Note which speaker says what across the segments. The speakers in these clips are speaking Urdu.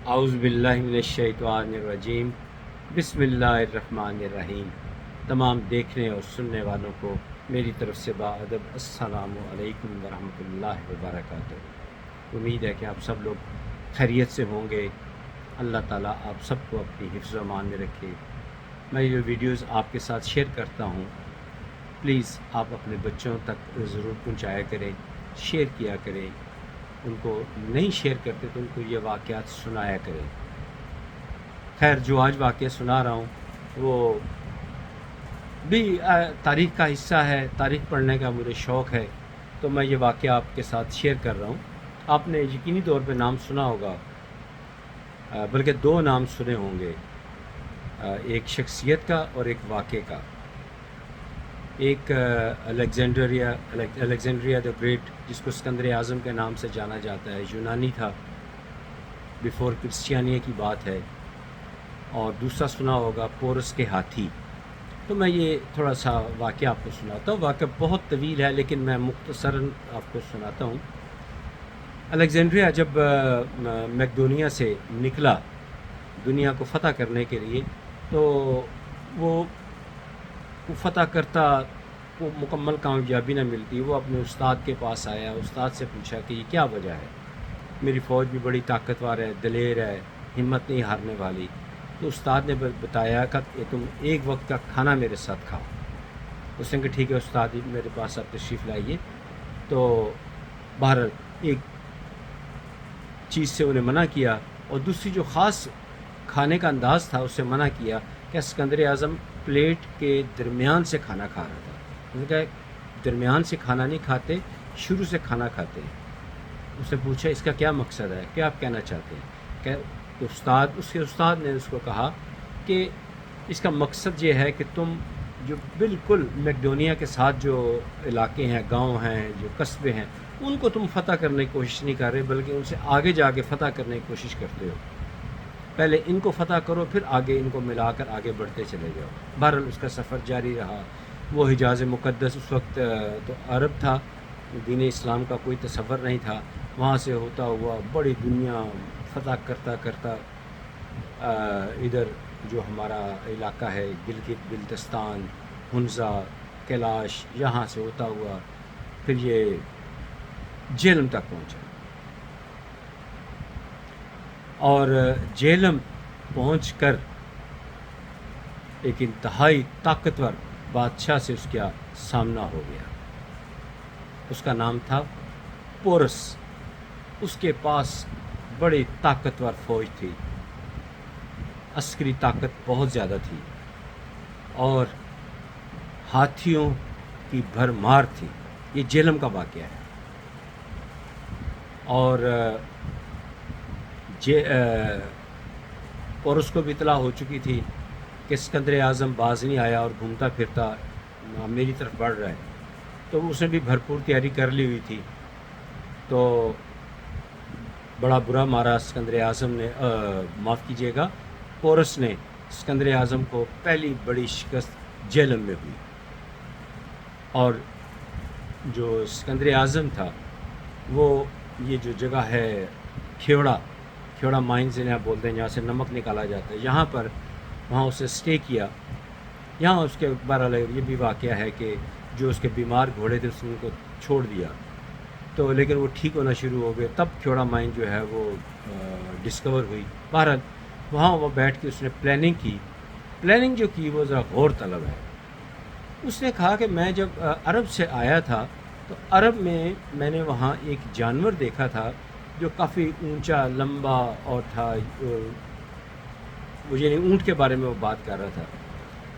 Speaker 1: اعوذ باللہ من الشیطان الرجیم، بسم اللہ الرحمن الرحیم۔ تمام دیکھنے اور سننے والوں کو میری طرف سے باادب السلام علیکم ورحمۃ اللہ وبرکاتہ۔ امید ہے کہ آپ سب لوگ خیریت سے ہوں گے۔ اللہ تعالیٰ آپ سب کو اپنی حفظ و امان میں رکھے۔ میں یہ ویڈیوز آپ کے ساتھ شیئر کرتا ہوں، پلیز آپ اپنے بچوں تک ضرور پہنچایا کریں، شیئر کیا کریں۔ ان کو نہیں شیئر کرتے تو ان کو یہ واقعات سنایا کریں۔ خیر، جو آج واقعہ سنا رہا ہوں وہ بھی تاریخ کا حصہ ہے۔ تاریخ پڑھنے کا مجھے شوق ہے تو میں یہ واقعہ آپ کے ساتھ شیئر کر رہا ہوں۔ آپ نے یقینی طور پہ نام سنا ہوگا، بلکہ دو نام سنے ہوں گے، ایک شخصیت کا اور ایک واقعے کا۔ ایک الیگزینڈریا دا گریٹ، جس کو اسکندر اعظم کے نام سے جانا جاتا ہے، یونانی تھا، بیفور کرسچینی کی بات ہے۔ اور دوسرا سنا ہوگا پورس کے ہاتھی۔ تو میں یہ تھوڑا سا واقعہ آپ کو سناتا ہوں۔ واقعہ بہت طویل ہے لیکن میں مختصراً آپ کو سناتا ہوں۔ الیگزینڈریا جب میکڈونیا سے نکلا دنیا کو فتح کرنے کے لیے، تو وہ فتح کرتا کو مکمل کامیابی نہ ملتی۔ وہ اپنے استاد کے پاس آیا، استاد سے پوچھا کہ یہ کیا وجہ ہے، میری فوج بھی بڑی طاقتور ہے، دلیر ہے، ہمت نہیں ہارنے والی۔ تو استاد نے بتایا کہ تم ایک وقت کا کھانا میرے ساتھ کھاؤ۔ اس نے کہا ٹھیک ہے استاد، میرے پاس آپ تشریف لائیے۔ تو بہرحال ایک چیز سے انہیں منع کیا، اور دوسری جو خاص کھانے کا انداز تھا اس سے منع کیا کہ اسکندر اعظم پلیٹ کے درمیان سے کھانا کھا رہا تھا۔ انہوں نے کہا درمیان سے کھانا نہیں کھاتے، شروع سے کھانا کھاتے ہیں۔ اس نے پوچھا اس کا کیا مقصد ہے، کیا آپ کہنا چاہتے ہیں؟ کہ اس کے استاد نے اس کو کہا کہ اس کا مقصد یہ ہے کہ تم جو بالکل میکڈونیا کے ساتھ جو علاقے ہیں، گاؤں ہیں، جو قصبے ہیں، ان کو تم فتح کرنے کی کوشش نہیں کر رہے، بلکہ ان سے آگے جا کے فتح کرنے کی کوشش کرتے ہو۔ پہلے ان کو فتح کرو، پھر آگے ان کو ملا کر آگے بڑھتے چلے جاؤ۔ بہرحال اس کا سفر جاری رہا۔ وہ حجاز مقدس اس وقت تو عرب تھا، دین اسلام کا کوئی تصور نہیں تھا۔ وہاں سے ہوتا ہوا بڑی دنیا فتح کرتا کرتا ادھر جو ہمارا علاقہ ہے گلگت بلتستان، ہنزا، کیلاش، یہاں سے ہوتا ہوا پھر یہ جہلم تک پہنچا۔ اور جہلم پہنچ کر ایک انتہائی طاقتور بادشاہ سے اس کا سامنا ہو گیا۔ اس کا نام تھا پورس۔ اس کے پاس بڑی طاقتور فوج تھی، عسکری طاقت بہت زیادہ تھی، اور ہاتھیوں کی بھرمار تھی۔ یہ جہلم کا واقعہ ہے۔ اور پورس کو بھی اطلاع ہو چکی تھی کہ اسکندر اعظم باز نہیں آیا اور گھومتا پھرتا میری طرف بڑھ رہا ہے، تو اس نے بھی بھرپور تیاری کر لی ہوئی تھی۔ تو بڑا برا مارا اسکندر اعظم نے، معاف کیجیے گا، پورس نے اسکندر اعظم کو پہلی بڑی شکست جہلم میں ہوئی۔ اور جو اسکندر اعظم تھا وہ یہ جو جگہ ہے کھیوڑا مائنز انہیں بولتے ہیں، جہاں سے نمک نکالا جاتا ہے، یہاں پر وہاں اسے سٹے کیا۔ یہاں اس کے بہرحال یہ بھی واقعہ ہے کہ جو اس کے بیمار گھوڑے تھے اس نے ان کو چھوڑ دیا، تو لیکن وہ ٹھیک ہونا شروع ہو گئے، تب کھیوڑا مائن جو ہے وہ ڈسکور ہوئی۔ بہرحال وہاں وہ بیٹھ کے اس نے پلاننگ جو کی وہ ذرا غور طلب ہے۔ اس نے کہا کہ میں جب عرب سے آیا تھا تو عرب میں نے وہاں ایک جانور دیکھا تھا جو کافی اونچا لمبا اور تھا، وہ یعنی اونٹ کے بارے میں وہ بات کر رہا تھا۔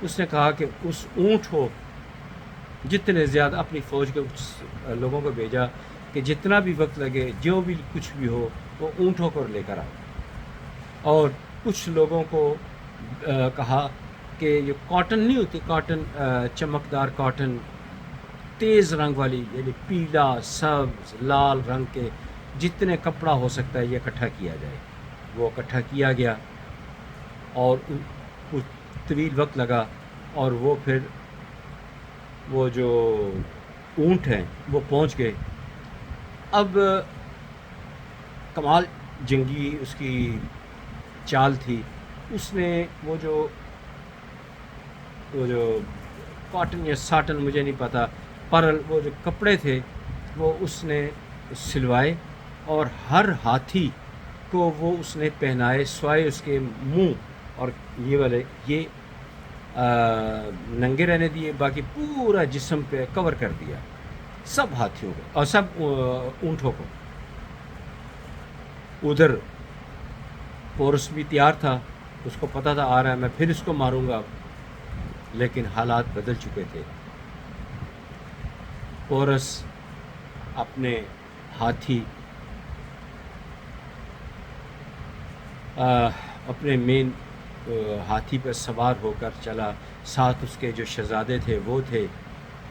Speaker 1: اس نے کہا کہ اس اونٹ ہو جتنے زیادہ اپنی فوج کے لوگوں کو بھیجا کہ جتنا بھی وقت لگے، جو بھی کچھ بھی ہو، وہ اونٹوں کو لے کر آؤ۔ اور کچھ لوگوں کو کہا کہ یہ کاٹن نہیں ہوتی، کاٹن، چمکدار کاٹن، تیز رنگ والی، یعنی پیلا، سبز، لال رنگ کے جتنے کپڑا ہو سکتا ہے یہ اکٹھا کیا جائے۔ وہ اکٹھا کیا گیا اور کچھ طویل وقت لگا، اور وہ پھر وہ جو اونٹ ہیں وہ پہنچ گئے۔ اب کمال جنگی اس کی چال تھی، اس نے وہ جو کاٹن یا ساٹن مجھے نہیں پتا، پرل وہ جو کپڑے تھے وہ اس نے سلوائے اور ہر ہاتھی کو وہ اس نے پہنائے، سوائے اس کے منہ اور یہ والے، یہ ننگے رہنے دیے، باقی پورا جسم پہ کور کر دیا سب ہاتھیوں کو اور سب اونٹوں کو۔ ادھر پورس بھی تیار تھا، اس کو پتہ تھا آ رہا ہے، میں پھر اس کو ماروں گا، لیکن حالات بدل چکے تھے۔ پورس اپنے ہاتھی اپنے مین ہاتھی پر سوار ہو کر چلا، ساتھ اس کے جو شہزادے تھے وہ تھے،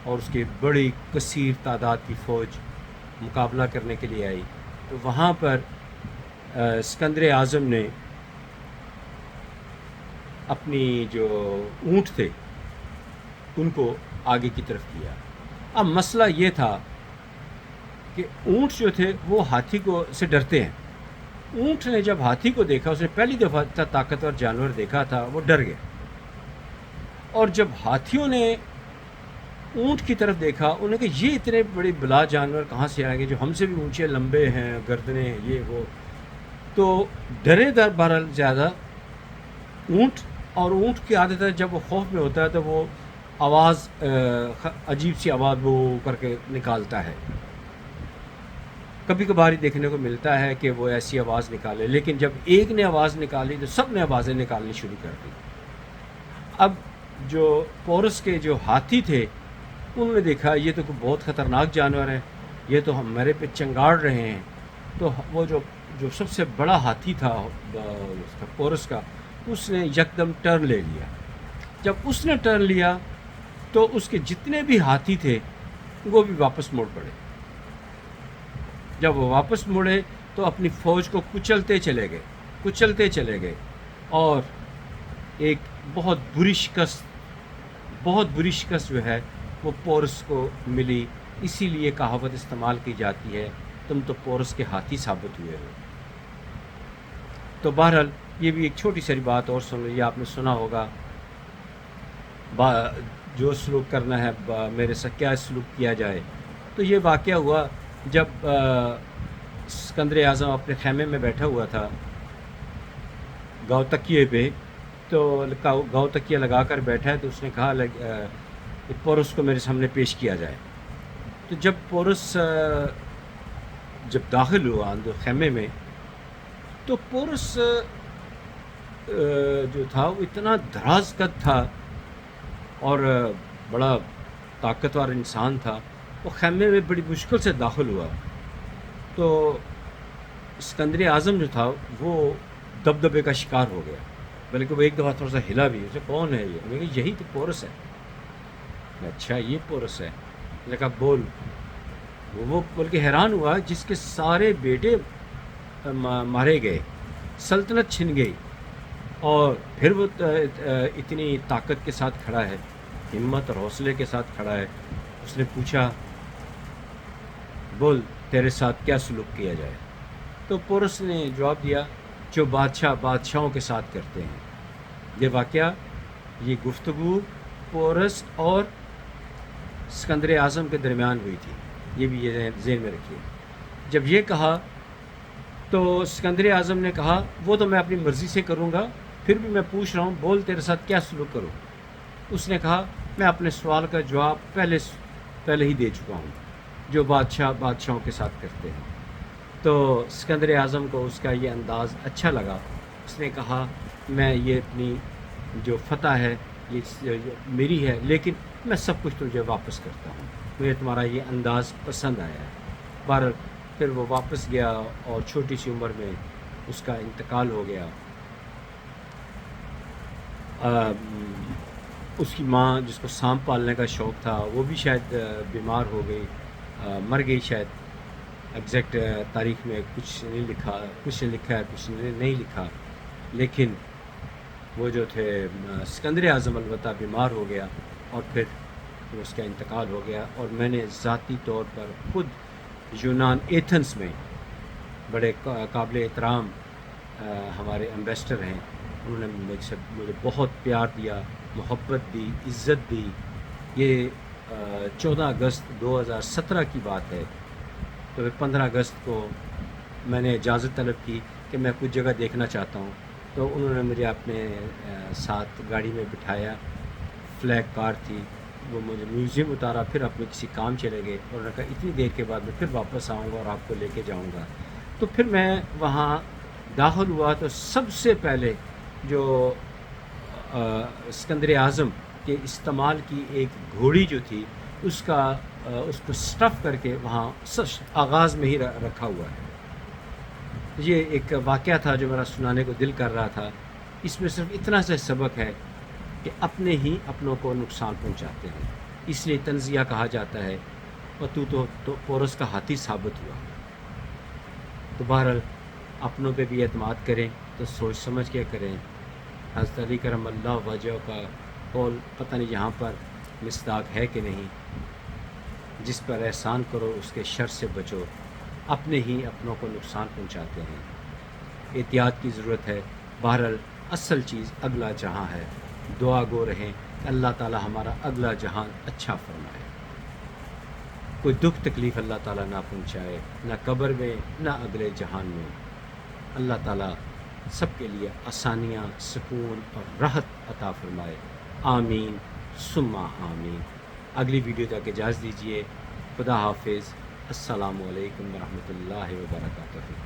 Speaker 1: اور اس کی بڑی کثیر تعداد کی فوج مقابلہ کرنے کے لیے آئی۔ تو وہاں پر اسکندر اعظم نے اپنی جو اونٹ تھے ان کو آگے کی طرف کیا۔ اب مسئلہ یہ تھا کہ اونٹ جو تھے وہ ہاتھی کو سے ڈرتے ہیں۔ اونٹ نے جب ہاتھی کو دیکھا، اس نے پہلی دفعہ طاقتور جانور دیکھا تھا، وہ ڈر گیا، اور جب ہاتھیوں نے اونٹ کی طرف دیکھا، انہوں نے کہا یہ اتنے بڑے بلا جانور کہاں سے آئیں گے جو ہم سے بھی اونچے لمبے ہیں، گردنیں یہ وہ۔ تو ڈرے بہرحال زیادہ اونٹ، اور اونٹ کی عادت ہے جب وہ خوف میں ہوتا ہے تو وہ آواز عجیب سی آواز وہ کر کے نکالتا ہے۔ کبھی کبھار ہی دیکھنے کو ملتا ہے کہ وہ ایسی آواز نکالے، لیکن جب ایک نے آواز نکالی تو سب نے آوازیں نکالنی شروع کر دی۔ اب جو پورس کے جو ہاتھی تھے انہوں نے دیکھا یہ تو کوئی بہت خطرناک جانور ہے، یہ تو ہمارے پہ چنگاڑ رہے ہیں۔ تو وہ جو سب سے بڑا ہاتھی تھا پورس کا، اس نے یکدم ٹرن لے لیا۔ جب اس نے ٹرن لیا تو اس کے جتنے بھی ہاتھی تھے وہ بھی واپس مڑ پڑے۔ جب وہ واپس مڑے تو اپنی فوج کو کچلتے چلے گئے، اور ایک بہت بری شکست جو ہے وہ پورس کو ملی۔ اسی لیے کہاوت استعمال کی جاتی ہے، تم تو پورس کے ہاتھی ثابت ہوئے ہو۔ تو بہرحال یہ بھی ایک چھوٹی سی بات اور سن لو، یہ آپ نے سنا ہوگا، جو سلوک کرنا ہے میرے ساتھ کیا سلوک کیا جائے۔ تو یہ واقعہ ہوا جب اسکندر اعظم اپنے خیمے میں بیٹھا ہوا تھا گاؤ تکیے پہ، تو گاؤ تکیہ لگا کر بیٹھا ہے، تو اس نے کہا پورس کو میرے سامنے پیش کیا جائے۔ تو جب پورس جب داخل ہوا اندر خیمے میں، تو پورس جو تھا وہ اتنا دراز قد تھا اور بڑا طاقتور انسان تھا، وہ خیمے میں بڑی مشکل سے داخل ہوا۔ تو اسکندر اعظم جو تھا وہ دبدبے کا شکار ہو گیا، بلکہ وہ ایک دفعہ تھوڑا سا ہلا بھی، اسے کون ہے یہ؟ میں کہا یہی تو پورس ہے۔ اچھا یہ پورس ہے؟ میں نے کہا بول۔ وہ بلکہ حیران ہوا، جس کے سارے بیٹے مارے گئے، سلطنت چھن گئی، اور پھر وہ اتنی طاقت کے ساتھ کھڑا ہے، ہمت اور حوصلے کے ساتھ کھڑا ہے۔ اس نے پوچھا بول تیرے ساتھ کیا سلوک کیا جائے؟ تو پورس نے جواب دیا جو بادشاہوں کے ساتھ کرتے ہیں۔ یہ واقعہ، یہ گفتگو پورس اور اسکندر اعظم کے درمیان ہوئی تھی، یہ بھی یہ ذہن میں رکھیے۔ جب یہ کہا تو اسکندر اعظم نے کہا وہ تو میں اپنی مرضی سے کروں گا، پھر بھی میں پوچھ رہا ہوں بول تیرے ساتھ کیا سلوک کروں؟ اس نے کہا میں اپنے سوال کا جواب پہلے ہی دے چکا ہوں، جو بادشاہوں کے ساتھ کرتے ہیں۔ تو اسکندر اعظم کو اس کا یہ انداز اچھا لگا۔ اس نے کہا میں یہ اپنی جو فتح ہے یہ میری ہے، لیکن میں سب کچھ تجھے واپس کرتا ہوں، مجھے تمہارا یہ انداز پسند آیا ہے۔ بہرحال پھر وہ واپس گیا اور چھوٹی سی عمر میں اس کا انتقال ہو گیا۔ اس کی ماں جس کو سانپ پالنے کا شوق تھا وہ بھی شاید بیمار ہو گئی، مر گئی شاید۔ ایگزیکٹ تاریخ میں کچھ نہیں لکھا، کچھ لکھا ہے کچھ نہیں لکھا، لیکن وہ جو تھے اسکندر اعظم البتہ بیمار ہو گیا، اور پھر اس کا انتقال ہو گیا۔ اور میں نے ذاتی طور پر خود یونان ایتھنس میں بڑے قابل احترام ہمارے ایمبیسڈر ہیں، انہوں نے مجھے بہت پیار دیا، محبت دی، عزت دی۔ یہ 14 اگست 2017 کی بات ہے۔ تو پھر 15 اگست کو میں نے اجازت طلب کی کہ میں کچھ جگہ دیکھنا چاہتا ہوں، تو انہوں نے مجھے اپنے ساتھ گاڑی میں بٹھایا، فلیگ کار تھی، وہ مجھے میوزیم اتارا، پھر اپنے کسی کام چلے گئے، اور انہوں نے کہا اتنی دیر کے بعد میں پھر واپس آؤں گا اور آپ کو لے کے جاؤں گا۔ تو پھر میں وہاں داخل ہوا تو سب سے پہلے جو اسکندر اعظم کے استعمال کی ایک گھوڑی جو تھی اس کو سٹف کر کے وہاں آغاز میں ہی رکھا ہوا ہے۔ یہ ایک واقعہ تھا جو میرا سنانے کو دل کر رہا تھا۔ اس میں صرف اتنا سا سبق ہے کہ اپنے ہی اپنوں کو نقصان پہنچاتے ہیں، اس لیے تنزیہ کہا جاتا ہے، اور تو پورس کا ہاتھی ثابت ہوا۔ تو بہرحال اپنوں پہ بھی اعتماد کریں تو سوچ سمجھ کے کریں۔ حضرت علی کرم اللہ وجہ کا قول پتہ نہیں یہاں پر مصداق ہے کہ نہیں، جس پر احسان کرو اس کے شر سے بچو، اپنے ہی اپنوں کو نقصان پہنچاتے ہیں۔ احتیاط کی ضرورت ہے۔ بہرحال اصل چیز اگلا جہاں ہے، دعا گو رہیں کہ اللہ تعالی ہمارا اگلا جہان اچھا فرمائے، کوئی دکھ تکلیف اللہ تعالیٰ نہ پہنچائے، نہ قبر میں نہ اگلے جہان میں۔ اللہ تعالیٰ سب کے لیے آسانیاں، سکون اور راحت عطا فرمائے۔ آمین ثم آمین۔ اگلی ویڈیو تک اجازت دیجیے۔ خدا حافظ۔ السلام علیکم ورحمۃ اللہ وبرکاتہ۔